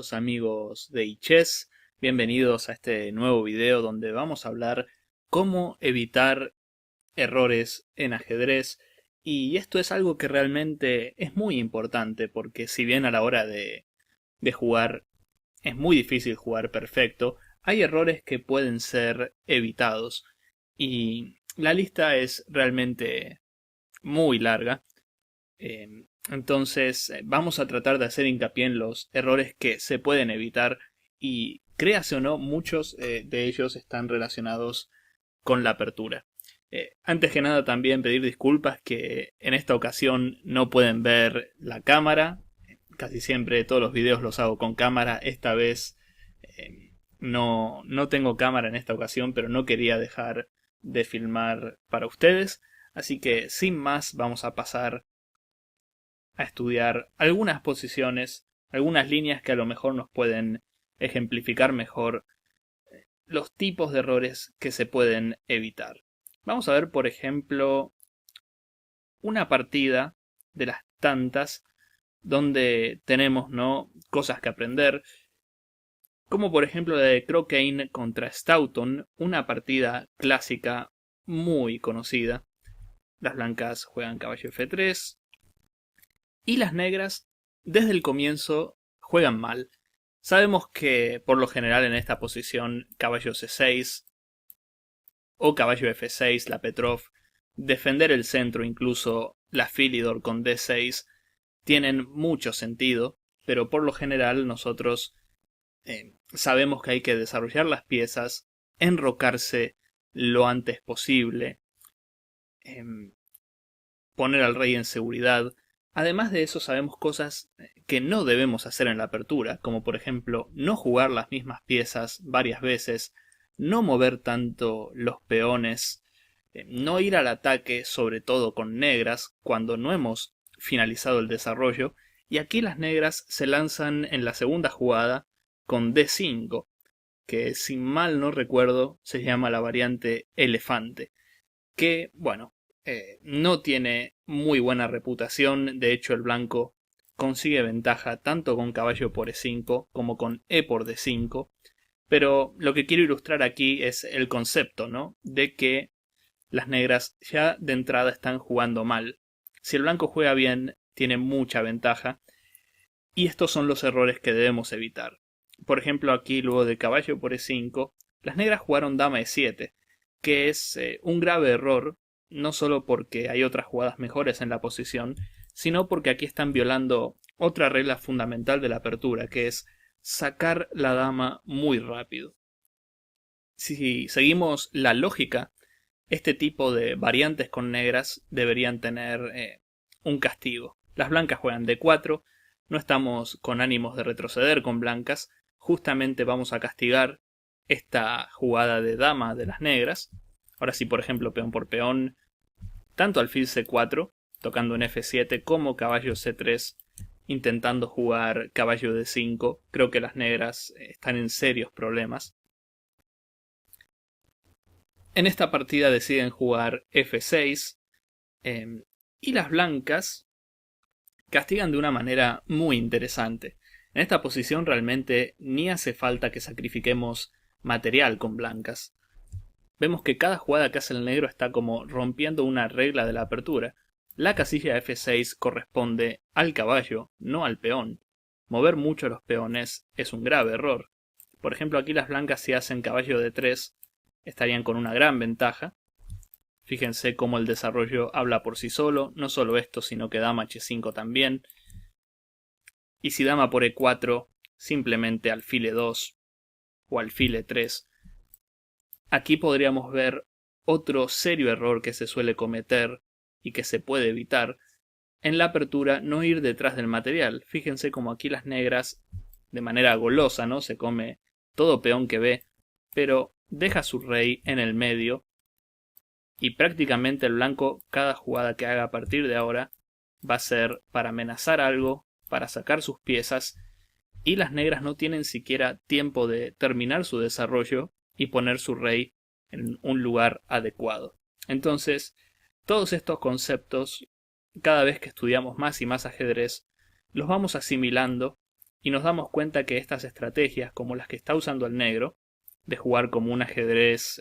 queridos amigos de iChess, bienvenidos a este nuevo video donde vamos a hablar cómo evitar errores en ajedrez. Y esto es algo que realmente es muy importante porque si bien a la hora de jugar es muy difícil jugar perfecto, hay errores que pueden ser evitados. Y la lista es realmente muy larga. Entonces vamos a tratar de hacer hincapié en los errores que se pueden evitar y créase o no, muchos de ellos están relacionados con la apertura. Antes que nada también pedir disculpas que en esta ocasión no pueden ver la cámara. Casi siempre todos los videos los hago con cámara. Esta vez no tengo cámara en esta ocasión, pero no quería dejar de filmar para ustedes. Así que sin más vamos a pasar a estudiar algunas posiciones, algunas líneas que a lo mejor nos pueden ejemplificar mejor los tipos de errores que se pueden evitar. Vamos a ver, por ejemplo, una partida de las tantas donde tenemos, ¿no?, cosas que aprender, como por ejemplo la de Crockane contra Stoughton, una partida clásica muy conocida. Las blancas juegan caballo F3, y las negras, desde el comienzo, juegan mal. Sabemos que, por lo general, en esta posición, caballo C6 o caballo F6, la Petrov, defender el centro, incluso la Philidor con D6, tienen mucho sentido, pero por lo general nosotros sabemos que hay que desarrollar las piezas, enrocarse lo antes posible, poner al rey en seguridad. Además de eso sabemos cosas que no debemos hacer en la apertura, como por ejemplo no jugar las mismas piezas varias veces, no mover tanto los peones, no ir al ataque sobre todo con negras cuando no hemos finalizado el desarrollo, y aquí las negras se lanzan en la segunda jugada con D5, que si mal no recuerdo se llama la variante elefante, que bueno, no tiene muy buena reputación. De hecho el blanco consigue ventaja tanto con caballo por E5 como con E por D5, pero lo que quiero ilustrar aquí es el concepto, ¿no?, de que las negras ya de entrada están jugando mal. Si el blanco juega bien, tiene mucha ventaja, y estos son los errores que debemos evitar. Por ejemplo, aquí luego de caballo por E5, las negras jugaron dama E7, que es un grave error, no solo porque hay otras jugadas mejores en la posición, sino porque aquí están violando otra regla fundamental de la apertura, que es sacar la dama muy rápido. Si seguimos la lógica, este tipo de variantes con negras deberían tener un castigo. Las blancas juegan D4, no estamos con ánimos de retroceder con blancas, justamente vamos a castigar esta jugada de dama de las negras. Ahora sí, por ejemplo, peón por peón, tanto alfil C4, tocando en F7, como caballo C3, intentando jugar caballo D5, creo que las negras están en serios problemas. En esta partida deciden jugar F6, y las blancas castigan de una manera muy interesante. En esta posición realmente ni hace falta que sacrifiquemos material con blancas. Vemos que cada jugada que hace el negro está como rompiendo una regla de la apertura. La casilla F6 corresponde al caballo, no al peón. Mover mucho los peones es un grave error. Por ejemplo, aquí las blancas, si hacen caballo D3, estarían con una gran ventaja. Fíjense cómo el desarrollo habla por sí solo, no solo esto, sino que dama H5 también. Y si dama por E4, simplemente alfil E2 o alfil E3. Aquí podríamos ver otro serio error que se suele cometer y que se puede evitar. En la apertura, no ir detrás del material. Fíjense como aquí las negras, de manera golosa, ¿no?, se come todo peón que ve, pero deja su rey en el medio. Y prácticamente el blanco, cada jugada que haga a partir de ahora, va a ser para amenazar algo, para sacar sus piezas, y las negras no tienen siquiera tiempo de terminar su desarrollo y poner su rey en un lugar adecuado. Entonces, todos estos conceptos, cada vez que estudiamos más y más ajedrez, los vamos asimilando y nos damos cuenta que estas estrategias, como las que está usando el negro, de jugar como un ajedrez,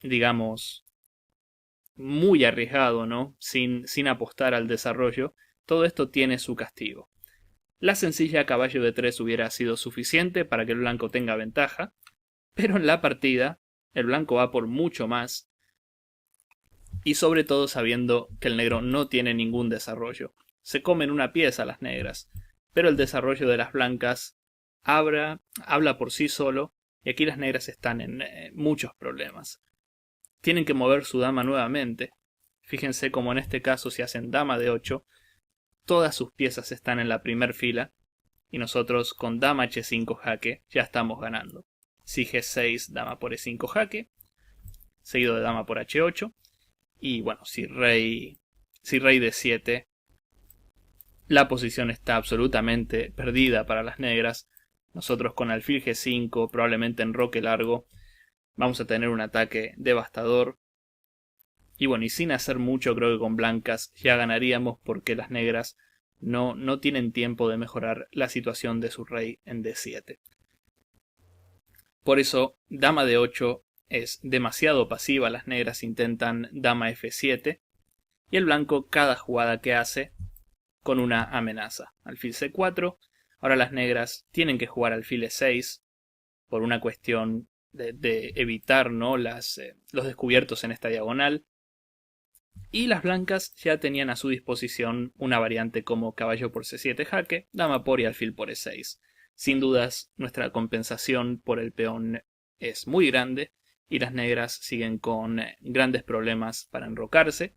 digamos, muy arriesgado, ¿no? Sin apostar al desarrollo, todo esto tiene su castigo. La sencilla caballo de 3 hubiera sido suficiente para que el blanco tenga ventaja, pero en la partida el blanco va por mucho más, y sobre todo sabiendo que el negro no tiene ningún desarrollo. Se comen una pieza las negras, pero el desarrollo de las blancas habla por sí solo, y aquí las negras están en muchos problemas. Tienen que mover su dama nuevamente. Fíjense como en este caso si hacen dama de 8, todas sus piezas están en la primer fila, y nosotros con dama h5 jaque ya estamos ganando. Si g6, dama por e5 jaque, seguido de dama por h8, y bueno, si rey d7, la posición está absolutamente perdida para las negras. Nosotros con alfil g5, probablemente enroque largo, vamos a tener un ataque devastador. Y bueno, y sin hacer mucho, creo que con blancas ya ganaríamos, porque las negras no tienen tiempo de mejorar la situación de su rey en d7. Por eso, dama de 8 es demasiado pasiva. Las negras intentan dama f7 y el blanco cada jugada que hace con una amenaza. Alfil c4. Ahora las negras tienen que jugar alfil e6 por una cuestión de evitar, ¿no?, los descubiertos en esta diagonal. Y las blancas ya tenían a su disposición una variante como caballo por c7 jaque, dama por y alfil por e6. Sin dudas, nuestra compensación por el peón es muy grande y las negras siguen con grandes problemas para enrocarse.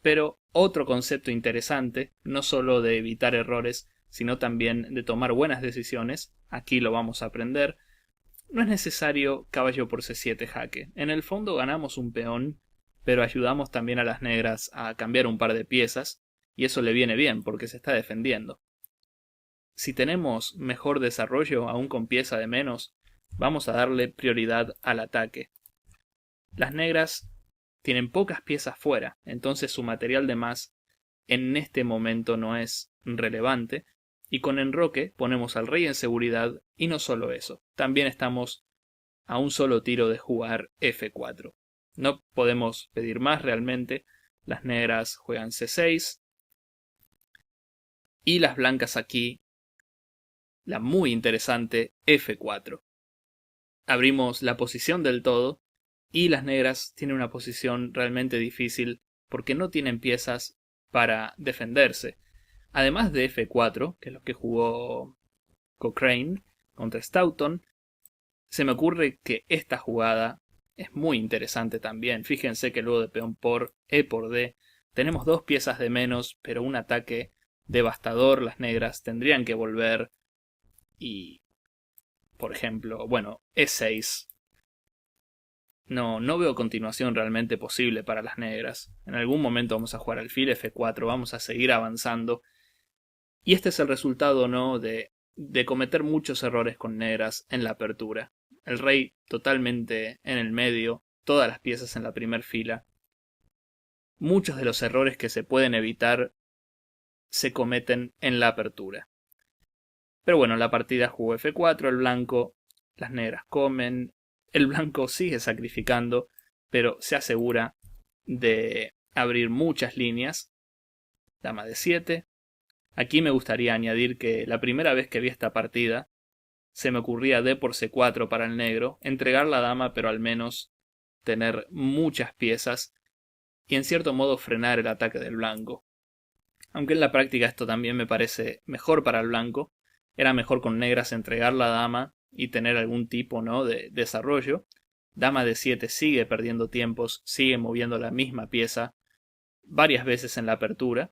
Pero otro concepto interesante, no solo de evitar errores, sino también de tomar buenas decisiones, aquí lo vamos a aprender. No es necesario caballo por c7 jaque. En el fondo ganamos un peón, pero ayudamos también a las negras a cambiar un par de piezas, y eso le viene bien porque se está defendiendo. Si tenemos mejor desarrollo, aún con pieza de menos, vamos a darle prioridad al ataque. Las negras tienen pocas piezas fuera, entonces su material de más en este momento no es relevante, y con enroque ponemos al rey en seguridad, y no solo eso, también estamos a un solo tiro de jugar f4. No podemos pedir más realmente. Las negras juegan c6 y las blancas aquí la muy interesante f4. Abrimos la posición del todo y las negras tienen una posición realmente difícil porque no tienen piezas para defenderse. Además de f4, que es lo que jugó Cochrane contra Stoughton, se me ocurre que esta jugada es muy interesante también. Fíjense que luego de peón por e por d tenemos dos piezas de menos, pero un ataque devastador. Las negras tendrían que volver y, por ejemplo, bueno, e6. No veo continuación realmente posible para las negras. En algún momento vamos a jugar alfil f4, vamos a seguir avanzando. Y este es el resultado, ¿no?, de cometer muchos errores con negras en la apertura. El rey totalmente en el medio, todas las piezas en la primera fila. Muchos de los errores que se pueden evitar se cometen en la apertura. Pero bueno, la partida jugó f4, el blanco, las negras comen, el blanco sigue sacrificando, pero se asegura de abrir muchas líneas. Dama de 7. Aquí me gustaría añadir que la primera vez que vi esta partida, se me ocurría d por c4 para el negro, entregar la dama pero al menos tener muchas piezas y en cierto modo frenar el ataque del blanco. Aunque en la práctica esto también me parece mejor para el blanco, era mejor con negras entregar la dama y tener algún tipo, ¿no?, de desarrollo. Dama de 7 sigue perdiendo tiempos, sigue moviendo la misma pieza varias veces en la apertura.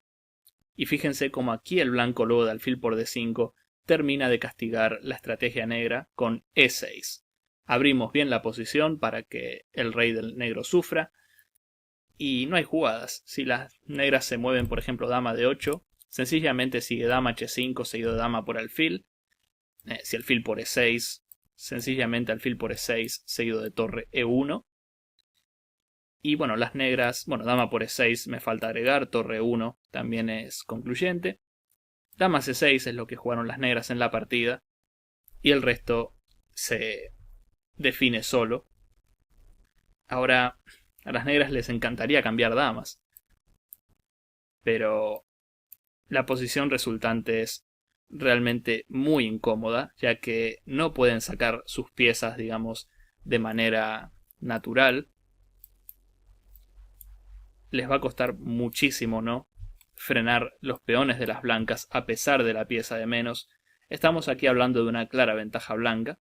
Y fíjense como aquí el blanco luego de alfil por d5 termina de castigar la estrategia negra con e6. Abrimos bien la posición para que el rey del negro sufra. Y no hay jugadas. Si las negras se mueven, por ejemplo, dama de 8, sencillamente sigue dama h5 seguido de dama por alfil. Si alfil por e6, sencillamente alfil por e6 seguido de torre e1. Y bueno, las negras, bueno, dama por e6 me falta agregar, torre 1 también es concluyente. Dama C6 es lo que jugaron las negras en la partida, y el resto se define solo. Ahora, a las negras les encantaría cambiar damas, pero la posición resultante es realmente muy incómoda, ya que no pueden sacar sus piezas, digamos, de manera natural. Les va a costar muchísimo, ¿no?, frenar los peones de las blancas a pesar de la pieza de menos. Estamos aquí hablando de una clara ventaja blanca.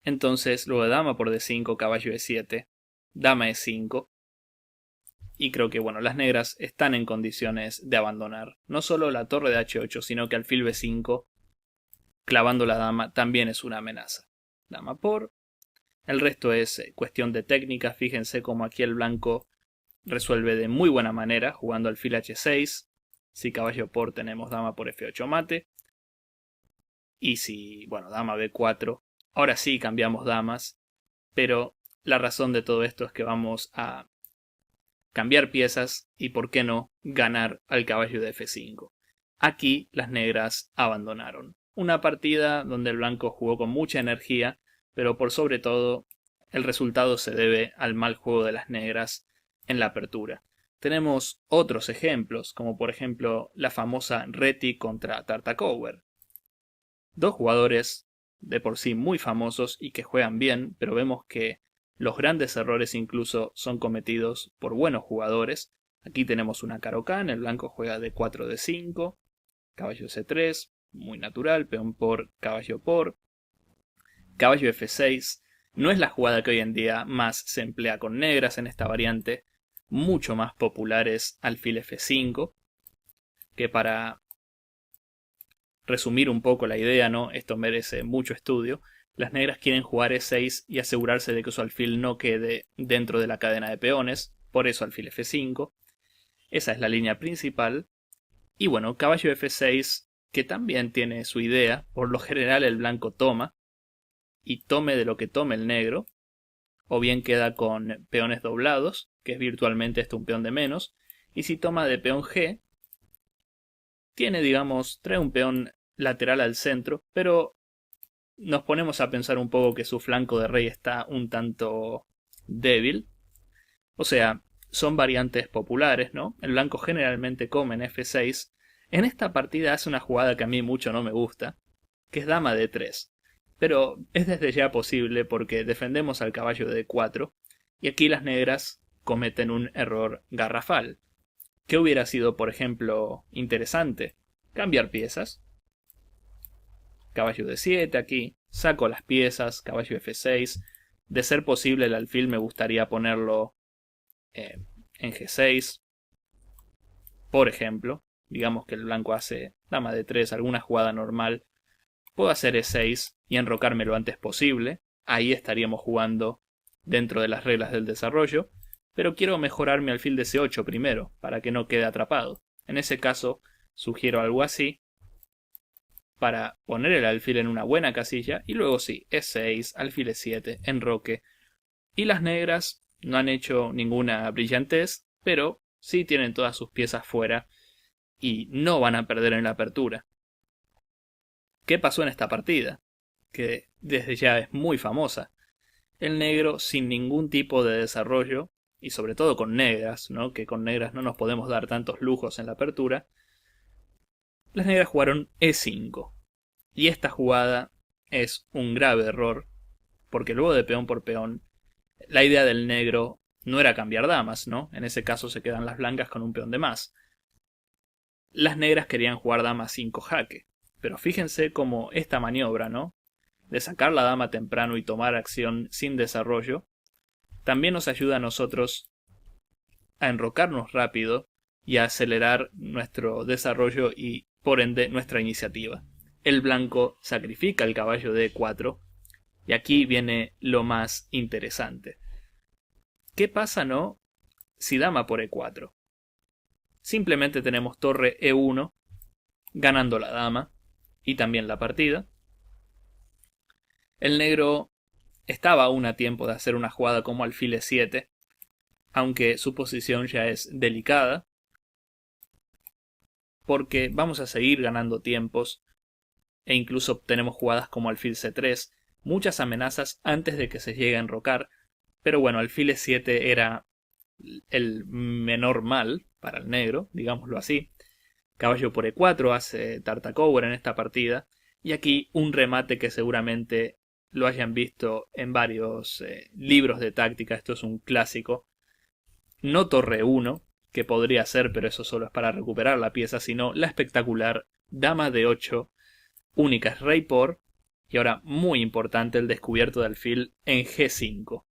Entonces, luego de dama por d5, caballo e7, dama e5. Y creo que, bueno, las negras están en condiciones de abandonar. No solo la torre de h8, sino que alfil b5, clavando la dama, también es una amenaza. Dama por. El resto es cuestión de técnica. Fíjense cómo aquí el blanco resuelve de muy buena manera, jugando alfil h6. Si caballo por, tenemos dama por f8 mate. Y si, bueno, dama b4. Ahora sí cambiamos damas. Pero la razón de todo esto es que vamos a cambiar piezas y, por qué no, ganar al caballo de f5. Aquí las negras abandonaron. Una partida donde el blanco jugó con mucha energía, pero por sobre todo el resultado se debe al mal juego de las negras en la apertura. Tenemos otros ejemplos, como por ejemplo la famosa Reti contra Tartakower. Dos jugadores de por sí muy famosos y que juegan bien, pero vemos que los grandes errores incluso son cometidos por buenos jugadores. Aquí tenemos una Caro-Kann, el blanco juega d4, d5, caballo c3, muy natural, peón por, caballo f6. No es la jugada que hoy en día más se emplea con negras en esta variante. Mucho más popular es alfil f5, que para resumir un poco la idea, ¿no?, esto merece mucho estudio. Las negras quieren jugar e6 y asegurarse de que su alfil no quede dentro de la cadena de peones, por eso alfil f5. Esa es la línea principal. Y bueno, caballo f6, que también tiene su idea. Por lo general el blanco toma, y tome de lo que tome el negro, o bien queda con peones doblados, que es virtualmente un peón de menos, y si toma de peón g, tiene, digamos, trae un peón lateral al centro, pero nos ponemos a pensar un poco que su flanco de rey está un tanto débil. O sea, son variantes populares, ¿no? El blanco generalmente come en f6. En esta partida hace una jugada que a mí mucho no me gusta, que es dama d3. Pero es desde ya posible porque defendemos al caballo de d4 y aquí las negras cometen un error garrafal. ¿Qué hubiera sido, por ejemplo, interesante? Cambiar piezas. Caballo d7 aquí, saco las piezas, caballo f6. De ser posible el alfil me gustaría ponerlo en g6. Por ejemplo, digamos que el blanco hace dama d3, alguna jugada normal. Puedo hacer e6 y enrocarme lo antes posible. Ahí estaríamos jugando dentro de las reglas del desarrollo. Pero quiero mejorar mi alfil de c8 primero, para que no quede atrapado. En ese caso, sugiero algo así, para poner el alfil en una buena casilla, y luego sí, e6, alfil e7, enroque. Y las negras no han hecho ninguna brillantez, pero sí tienen todas sus piezas fuera, y no van a perder en la apertura. ¿Qué pasó en esta partida? Que desde ya es muy famosa. El negro, sin ningún tipo de desarrollo, y sobre todo con negras, ¿no?, que con negras no nos podemos dar tantos lujos en la apertura, las negras jugaron e5. Y esta jugada es un grave error, porque luego de peón por peón, la idea del negro no era cambiar damas, ¿no? En ese caso se quedan las blancas con un peón de más. Las negras querían jugar dama 5 jaque, pero fíjense cómo esta maniobra, ¿no?, de sacar la dama temprano y tomar acción sin desarrollo, también nos ayuda a nosotros a enrocarnos rápido y a acelerar nuestro desarrollo y, por ende, nuestra iniciativa. El blanco sacrifica el caballo de e4 y aquí viene lo más interesante. ¿Qué pasa, no, si dama por e4? Simplemente tenemos torre e1 ganando la dama y también la partida. El negro estaba aún a tiempo de hacer una jugada como alfil e7, aunque su posición ya es delicada. porque vamos a seguir ganando tiempos e incluso tenemos jugadas como alfil c3, muchas amenazas antes de que se llegue a enrocar, pero bueno, alfil e7 era el menor mal para el negro, digámoslo así. Caballo por e4 hace Tartakower en esta partida, y aquí un remate que seguramente lo hayan visto en varios libros de táctica, esto es un clásico. No torre 1, que podría ser, pero eso solo es para recuperar la pieza, sino la espectacular dama de 8, única es rey por, y ahora muy importante el descubierto de alfil en g5.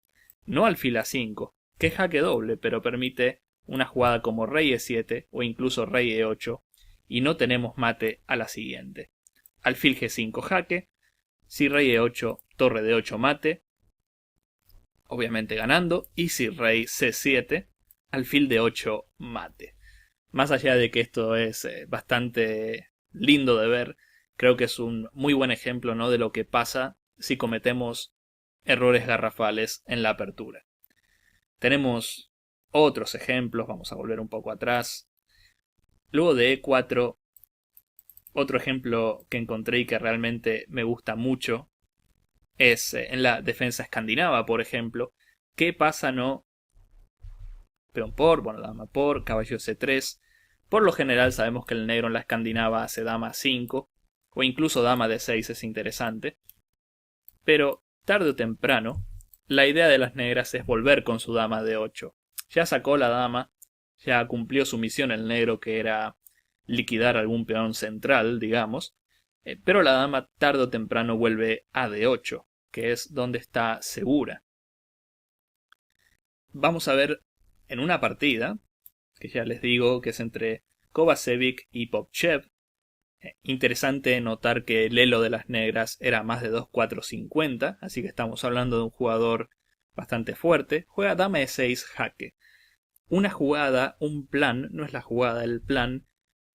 No alfil a5, que es jaque doble, pero permite una jugada como rey e7 o incluso rey e8, y no tenemos mate a la siguiente. Alfil g5 jaque, si rey e8, torre de 8 mate, obviamente ganando, y si rey c7, alfil de 8 mate. Más allá de que esto es bastante lindo de ver, creo que es un muy buen ejemplo, ¿no?, de lo que pasa si cometemos errores garrafales en la apertura. Tenemos otros ejemplos, vamos a volver un poco atrás. Luego de e4, otro ejemplo que encontré y que realmente me gusta mucho es en la defensa escandinava, por ejemplo. ¿Qué pasa, no? Peón por, bueno, dama por, caballo c3. Por lo general sabemos que el negro en la escandinava hace dama 5, o incluso dama de 6 es interesante. Pero tarde o temprano, la idea de las negras es volver con su dama de 8. Ya sacó la dama, ya cumplió su misión el negro, que era liquidar algún peón central, digamos, pero la dama tarde o temprano vuelve a d8, que es donde está segura. Vamos a ver en una partida, que ya les digo que es entre Kovacevic y Popchev. Interesante notar que el elo de las negras era más de 2-4-50, así que estamos hablando de un jugador bastante fuerte. Juega dama e6 jaque. Una jugada, un plan, no es la jugada, el plan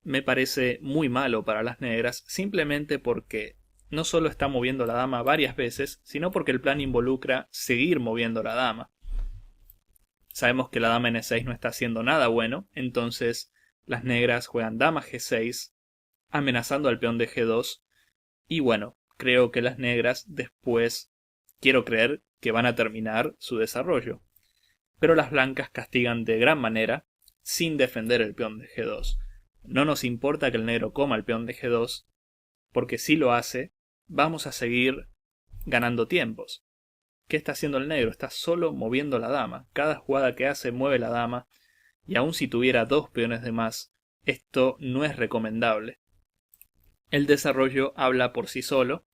me parece muy malo para las negras, simplemente porque no solo está moviendo la dama varias veces, sino porque el plan involucra seguir moviendo la dama. Sabemos que la dama en e6 no está haciendo nada bueno, entonces las negras juegan dama g6, amenazando al peón de g2, y bueno, creo que las negras después, quiero creer que van a terminar su desarrollo. Pero las blancas castigan de gran manera sin defender el peón de g2. No nos importa que el negro coma el peón de g2, porque si lo hace, vamos a seguir ganando tiempos. ¿Qué está haciendo el negro? Está solo moviendo la dama. Cada jugada que hace mueve la dama, y aun si tuviera 2 peones de más, esto no es recomendable. El desarrollo habla por sí solo,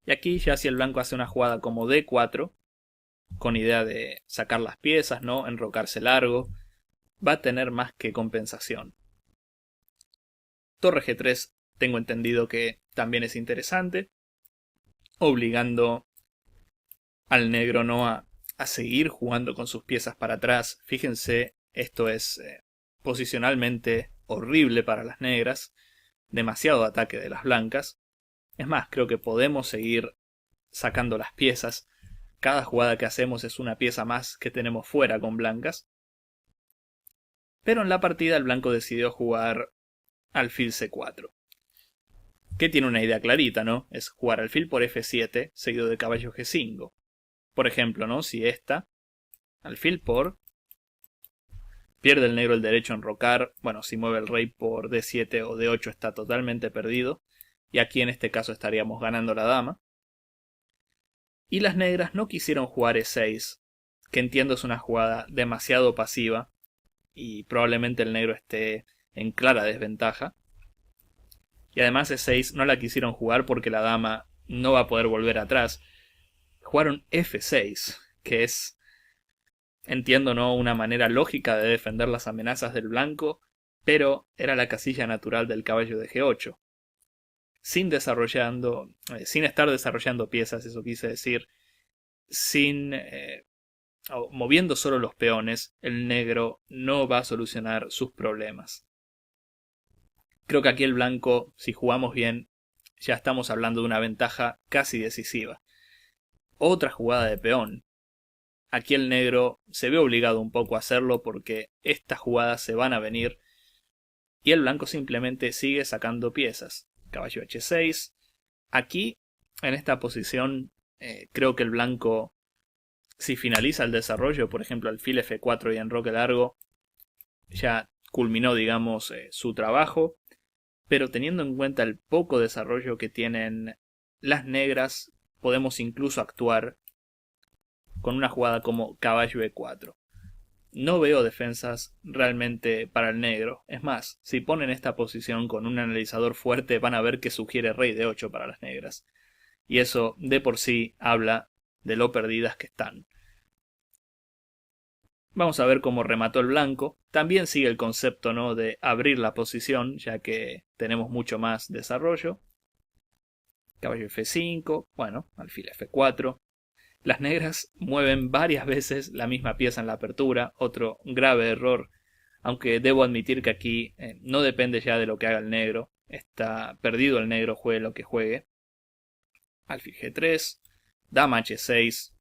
y aquí ya si el blanco hace una jugada como d4, con idea de sacar las piezas, ¿no?, enrocarse largo, va a tener más que compensación. Torre g3 tengo entendido que también es interesante, obligando al negro no a seguir jugando con sus piezas para atrás. Fíjense, esto es posicionalmente horrible para las negras, demasiado ataque de las blancas. Es más, creo que podemos seguir sacando las piezas. Cada jugada que hacemos es una pieza más que tenemos fuera con blancas. Pero en la partida el blanco decidió jugar alfil c4. Que tiene una idea clarita, ¿no? Es jugar alfil por f7 seguido de caballo g5. Por ejemplo, ¿no?, si esta, alfil por, pierde el negro el derecho a enrocar. Bueno, si mueve el rey por d7 o d8 está totalmente perdido. Y aquí en este caso estaríamos ganando la dama. Y las negras no quisieron jugar e6, que entiendo es una jugada demasiado pasiva y probablemente el negro esté en clara desventaja. Y además e6 no la quisieron jugar porque la dama no va a poder volver atrás. Jugaron f6, que es, entiendo, no una manera lógica de defender las amenazas del blanco, pero era la casilla natural del caballo de g8. Sin estar desarrollando piezas, eso quise decir, moviendo solo los peones, el negro no va a solucionar sus problemas. Creo que aquí el blanco, si jugamos bien, ya estamos hablando de una ventaja casi decisiva. Otra jugada de peón. Aquí el negro se ve obligado un poco a hacerlo porque estas jugadas se van a venir. y el blanco simplemente sigue sacando piezas. Caballo H6. Aquí, en esta posición, creo que el blanco, si finaliza el desarrollo, por ejemplo alfil F4 y enroque largo, ya culminó, digamos, su trabajo. Pero teniendo en cuenta el poco desarrollo que tienen las negras, podemos incluso actuar con una jugada como caballo E4. No veo defensas realmente para el negro. Es más, si ponen esta posición con un analizador fuerte van a ver que sugiere rey de 8 para las negras. Y eso de por sí habla de lo perdidas que están. Vamos a ver cómo remató el blanco. También sigue el concepto, ¿no?, de abrir la posición, ya que tenemos mucho más desarrollo. Caballo F5, bueno, alfil F4. Las negras mueven varias veces la misma pieza en la apertura, otro grave error, aunque debo admitir que aquí no depende ya de lo que haga el negro, está perdido el negro, juegue lo que juegue. Alfil G3, dama H6,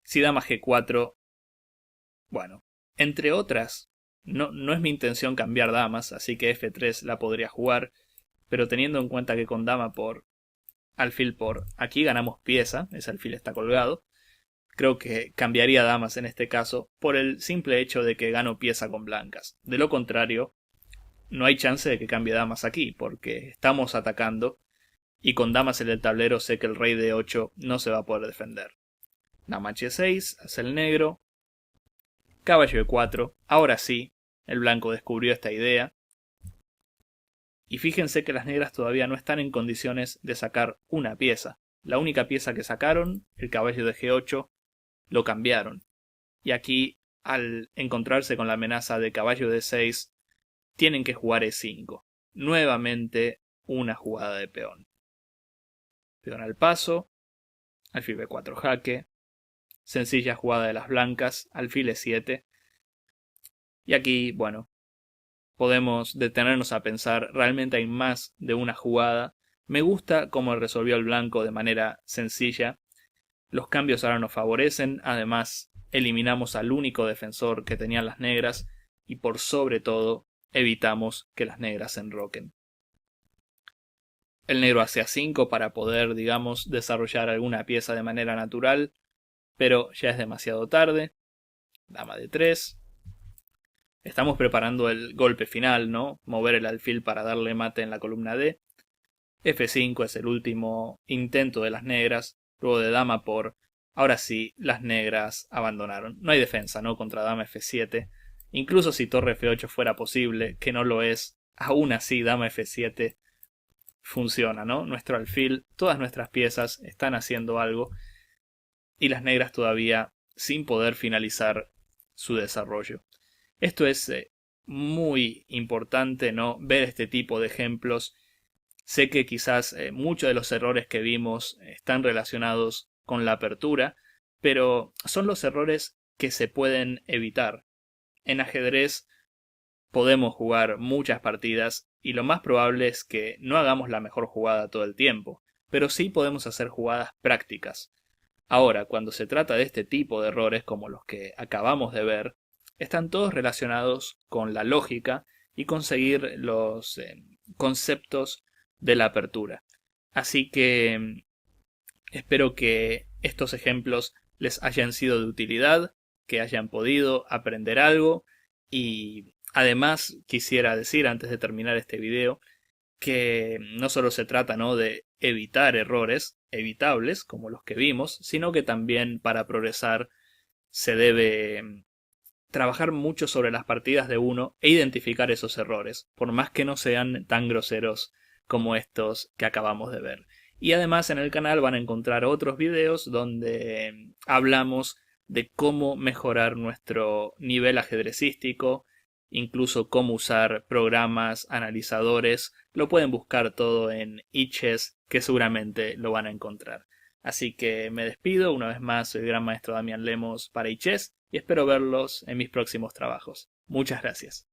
si dama G4, bueno, entre otras, no es mi intención cambiar damas, así que F3 la podría jugar, pero teniendo en cuenta que con dama por, alfil por, aquí ganamos pieza, ese alfil está colgado, creo que cambiaría damas en este caso por el simple hecho de que gano pieza con blancas. De lo contrario, no hay chance de que cambie damas aquí, porque estamos atacando y con damas en el tablero sé que el rey de 8 no se va a poder defender. Dama H6, hace el negro. Caballo E4, ahora sí, el blanco descubrió esta idea. Y fíjense que las negras todavía no están en condiciones de sacar una pieza. La única pieza que sacaron, el caballo de G8, lo cambiaron. Y aquí, al encontrarse con la amenaza de caballo de 6, tienen que jugar E5. Nuevamente una jugada de peón. Peón al paso, alfil B4 jaque, sencilla jugada de las blancas, alfil E7. Y aquí, bueno, podemos detenernos a pensar, realmente hay más de una jugada. Me gusta cómo resolvió el blanco de manera sencilla. Los cambios ahora nos favorecen, además eliminamos al único defensor que tenían las negras y por sobre todo evitamos que las negras se enroquen. El negro hace A5 para poder, digamos, desarrollar alguna pieza de manera natural, pero ya es demasiado tarde. Dama de 3. Estamos preparando el golpe final, ¿no? Mover el alfil para darle mate en la columna D. F5 es el último intento de las negras, luego de dama por... Ahora sí, las negras abandonaron. No hay defensa, ¿no?, contra dama F7. Incluso si torre F8 fuera posible, que no lo es, aún así dama F7 funciona, ¿no? Nuestro alfil, todas nuestras piezas están haciendo algo y las negras todavía sin poder finalizar su desarrollo. Esto es muy importante, ¿no?, ver este tipo de ejemplos. Sé que quizás muchos de los errores que vimos están relacionados con la apertura, pero son los errores que se pueden evitar. En ajedrez podemos jugar muchas partidas y lo más probable es que no hagamos la mejor jugada todo el tiempo, pero sí podemos hacer jugadas prácticas. Ahora, cuando se trata de este tipo de errores como los que acabamos de ver, están todos relacionados con la lógica y conseguir los conceptos de la apertura. Así que espero que estos ejemplos les hayan sido de utilidad, que hayan podido aprender algo y además quisiera decir antes de terminar este video que no solo se trata, ¿no?, de evitar errores evitables como los que vimos, sino que también para progresar se debe trabajar mucho sobre las partidas de uno e identificar esos errores, por más que no sean tan groseros como estos que acabamos de ver. Y además en el canal van a encontrar otros videos donde hablamos de cómo mejorar nuestro nivel ajedrecístico, incluso cómo usar programas, analizadores. Lo pueden buscar todo en iChess, que seguramente lo van a encontrar. Así que me despido, una vez más soy el gran maestro Damián Lemos para iChess y espero verlos en mis próximos trabajos. Muchas gracias.